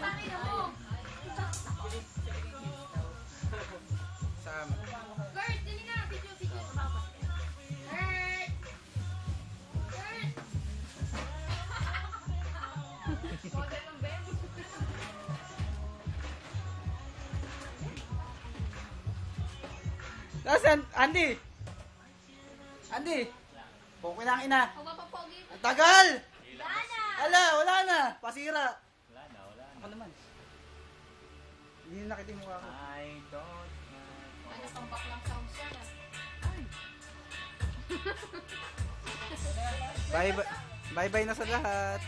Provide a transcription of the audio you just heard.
Pakina mo. Sam. Kurt, dali nga. Video. Kurt! Model ng Ben. Nasaan? Andy! Andy! Pokey na ang ina. Mapapogi. Ang tagal! Lana! Wala na! Pasira! Wala na. Ako naman. Hindi na nakita yung mukha ko. I don't know. Ay, nakambak lang sounds yan ah. Bye-bye na sa lahat.